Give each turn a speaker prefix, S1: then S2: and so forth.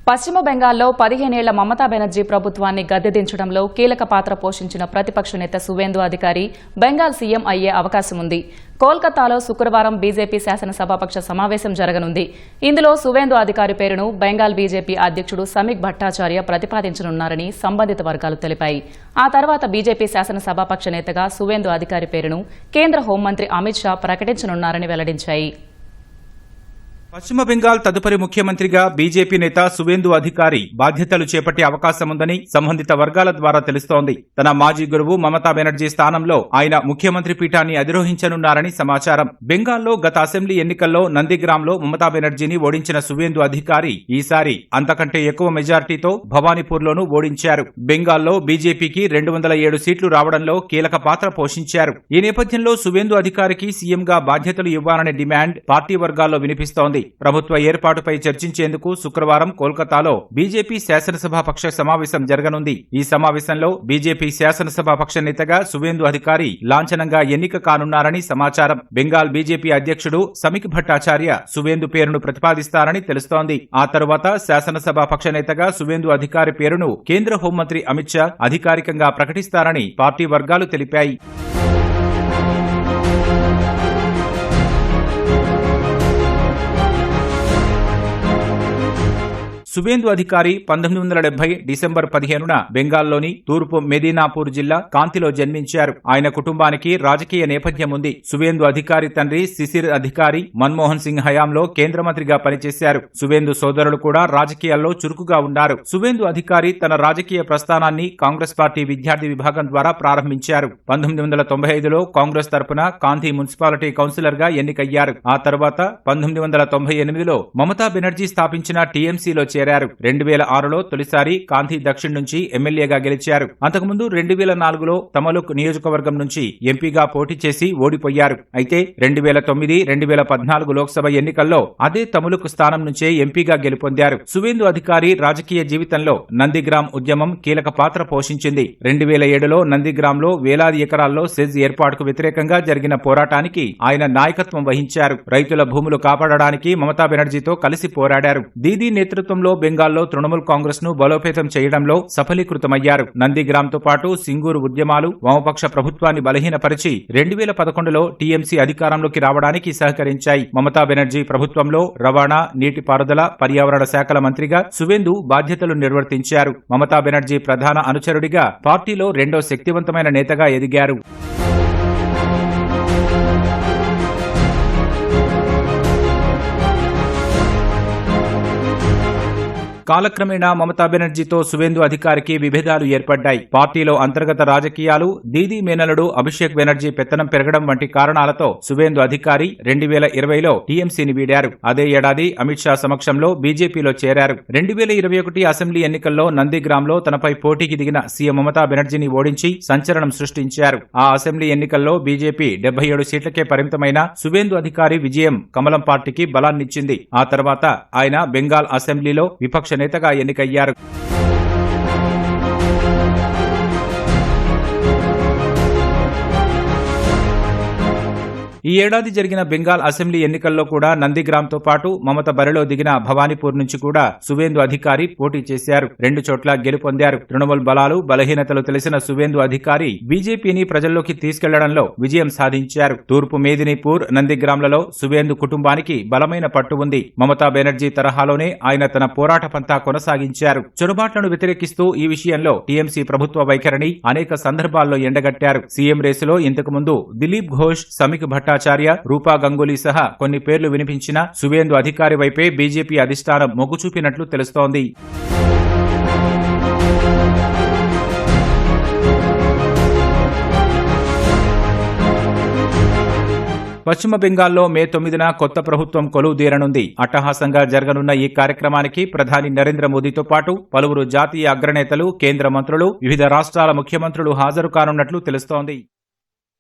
S1: పశ్చిమ బెంగాల్లో 15 ఏళ్ల మమతా బెనర్జీ ప్రభుత్వాన్ని గద్దెదించడంలో కీలక పాత్ర పోషించిన ప్రతిపక్ష నేత సువేందు అధికారి బెంగాల్ సీఎం అయ్యే అవకాశం ఉంది. కోల్కతాలో శుక్రవారం బీజేపీ శాసనసభాపక్ష సమావేశం జరగనుంది. ఇందులో సువేందు అధికారి పేరును బెంగాల్ బీజేపీ అధ్యక్షుడు సమీక్ భట్టాచార్య ప్రతిపాదించనున్నారని సంబంధిత వర్గాలు తెలిపాయి. ఆ తర్వాత బీజేపీ శాసనసభాపక్ష నేతగా సువేందు అధికారి పేరును కేంద్ర హోంమంత్రి అమిత్ షా ప్రకటించనున్నారని వెల్లడించాయి.
S2: పశ్చిమ బెంగాల్ తదుపరి ముఖ్యమంత్రిగా బీజేపీ నేత సువేందు అధికారి బాధ్యతలు చేపట్టే అవకాశముందని సంబంధిత వర్గాల ద్వారా తెలుస్తోంది. తన మాజీ గురువు మమతా బెనర్జీ స్థానంలో ఆయన ముఖ్యమంత్రి పీఠాన్ని అధిరోహించనున్నారని సమాచారం. బెంగాల్లో గత అసెంబ్లీ ఎన్నికల్లో నందిగ్రామ్లో మమతా బెనర్జీని ఓడించిన సువేందు అధికారి ఈసారి అంతకంటే ఎక్కువ మెజార్టీతో భవానీపూర్లోనూ ఓడించారు. బెంగాల్లో బీజేపీకి 207 సీట్లు రావడంలో కీలక పాత్ర పోషించారు. ఈ నేపథ్యంలో సువేందు అధికారికి సీఎంగా బాధ్యతలు ఇవ్వాలనే డిమాండ్ పార్టీ వర్గాల్లో వినిపిస్తోంది. ప్రభుత్వ ఏర్పాటుపై చర్చించేందుకు శుక్రవారం కోల్కతాలో బీజేపీ శాసనసభాపక్ష సమావేశం జరగనుంది. ఈ సమావేశంలో బీజేపీ శాసనసభాపక్ష నేతగా సువేందు అధికారి లాంఛనంగా ఎన్నిక కానున్నారని సమాచారం. బెంగాల్ బీజేపీ అధ్యక్షుడు సమీక్ భట్టాచార్య సువేందు పేరును ప్రతిపాదిస్తారని తెలుస్తోంది. ఆ తరువాత శాసనసభాపక్ష నేతగా సువేందు అధికారి పేరును కేంద్ర హోంమంత్రి అమిత్ షా అధికారికంగా ప్రకటిస్తారని పార్టీ వర్గాలు తెలిపాయి. సువేందు అధికారి 1970 డిసెంబర్ 15న బెంగాల్లోని తూర్పు మెదీనాపూర్ జిల్లా కాంతిలో జన్మించారు. ఆయన కుటుంబానికి రాజకీయ నేపథ్యం ఉంది. సువేందు అధికారి తండ్రి శిశిర్ అధికారి మన్మోహన్ సింగ్ హయాంలో కేంద్ర మంత్రిగా పనిచేశారు. సువేందు సోదరులు కూడా రాజకీయాల్లో చురుకుగా ఉన్నారు. సువేందు అధికారి తన రాజకీయ ప్రస్థానాన్ని కాంగ్రెస్ పార్టీ విద్యార్థి విభాగం ద్వారా ప్రారంభించారు. 1995లో కాంగ్రెస్ తరపున కాంతి మున్సిపాలిటీ కౌన్సిలర్ గా ఎన్నికయ్యారు. ఆ తర్వాత 1998లో మమతా బెనర్జీ స్థాపించిన టీఎంసీలో చేరారు. 2006లో తొలిసారి కాంతి దక్షిణ్ నుంచి ఎమ్మెల్యేగా గెలిచారు. అంతకుముందు 2004లో తమలుక్ నియోజకవర్గం నుంచి ఎంపీగా పోటీ చేసి ఓడిపోయారు. అయితే 2009, 2014 లోక్సభ ఎన్నికల్లో అదే తమలుక్ స్థానం నుంచే ఎంపీగా గెలుపొందారు. సువేందు అధికారి రాజకీయ జీవితంలో నందిగ్రామ్ ఉద్యమం కీలక పాత్ర పోషించింది. 2007లో నందిగ్రామ్లో వేలాది ఎకరాల్లో సెజ్ ఏర్పాటుకు వ్యతిరేకంగా జరిగిన పోరాటానికి ఆయన నాయకత్వం వహించారు. రైతుల భూములు కాపాడడానికి మమతా బెనర్జీతో కలిసి పోరాడారు. దీదీ నేతృత్వంలో బెంగాల్లో తృణమూల్ కాంగ్రెస్ ను బలోపేతం చేయడంలో సఫలీకృతమయ్యారు. నందిగ్రామ్తో పాటు సింగూరు ఉద్యమాలు వామపక్ష ప్రభుత్వాన్ని బలహీనపరిచి 2011లో టీఎంసీ అధికారంలోకి రావడానికి సహకరించాయి. మమతా బెనర్జీ ప్రభుత్వంలో రవాణా, నీటిపారుదల, పర్యావరణ శాఖల మంత్రిగా సువేందు బాధ్యతలు నిర్వర్తించారు. మమతా బెనర్జీ ప్రధాన అనుచరుడిగా పార్టీలో రెండో శక్తివంతమైన నేతగా ఎదిగారు. కాలక్రమేణా మమతా బెనర్జీతో సువేందు అధికారికి విభేదాలు ఏర్పడ్డాయి. పార్టీలో అంతర్గత రాజకీయాలు, దీదీ మేనలుడు అభిషేక్ బెనర్జీ పెత్తనం పెరగడం వంటి కారణాలతో సువేందు అధికారి 2020లో టీఎంసీని వీడారు. అదే ఏడాది అమిత్ షా సమక్షంలో బీజేపీలో చేరారు. 2021 అసెంబ్లీ ఎన్నికల్లో నందిగ్రామ్లో తనపై పోటీకి దిగిన సీఎం మమతా బెనర్జీని ఓడించి సంచలనం సృష్టించారు. ఆ అసెంబ్లీ ఎన్నికల్లో బీజేపీ 77 సీట్లకే పరిమితమైన సువేందు అధికారి విజయం కమలం పార్టీకి బలాన్నిచ్చింది. ఆ తర్వాత ఆయన బెంగాల్ అసెంబ్లీలో విపక్ష నేతగా ఎన్నికయ్యారు. ఈ ఏడాది జరిగిన బెంగాల్ అసెంబ్లీ ఎన్నికల్లో కూడా నందిగ్రామ్తో పాటు మమత బరిలో దిగిన భవానీపూర్ నుంచి కూడా సువేందు అధికారి పోటీ చేశారు. 2 చోట్ల గెలుపొందారు. తృణమూల్ బలాలు, బలహీనతలు తెలిసిన సువేందు అధికారి బీజేపీని ప్రజల్లోకి తీసుకెళ్లడంలో విజయం సాధించారు. తూర్పు మేదినీపూర్, నందిగ్రామ్లలో సువేందు కుటుంబానికి బలమైన పట్టు ఉంది. మమతా బెనర్జీ తరహాలోనే ఆయన తన పోరాట పంతా కొనసాగించారు. చొరబాట్లను వ్యతిరేకిస్తూ ఈ విషయంలో టీఎంసీ ప్రభుత్వ వైఖరిని అనేక సందర్భాల్లో ఎండగట్టారు. సీఎం రేసులో ఇంతకుముందు దిలీప్ ఘోష్, సమీక్ భట్టాచార్య, రూపా గంగూలీ సహా కొన్ని పేర్లు వినిపించినా సువేందు అధికారి వైపే బీజేపీ అధిష్టానం మొగ్గు చూపినట్లు తెలుస్తోంది. పశ్చిమ బెంగాల్లో మే 9న కొత్త ప్రభుత్వం కొలువుదీరనుంది. అట్టహాసంగా జరగనున్న ఈ కార్యక్రమానికి ప్రధాని నరేంద్ర మోదీతో పాటు పలువురు జాతీయ అగ్రనేతలు, కేంద్ర మంత్రులు, వివిధ రాష్ట్రాల ముఖ్యమంత్రులు హాజరు కానున్నట్లు తెలుస్తోంది.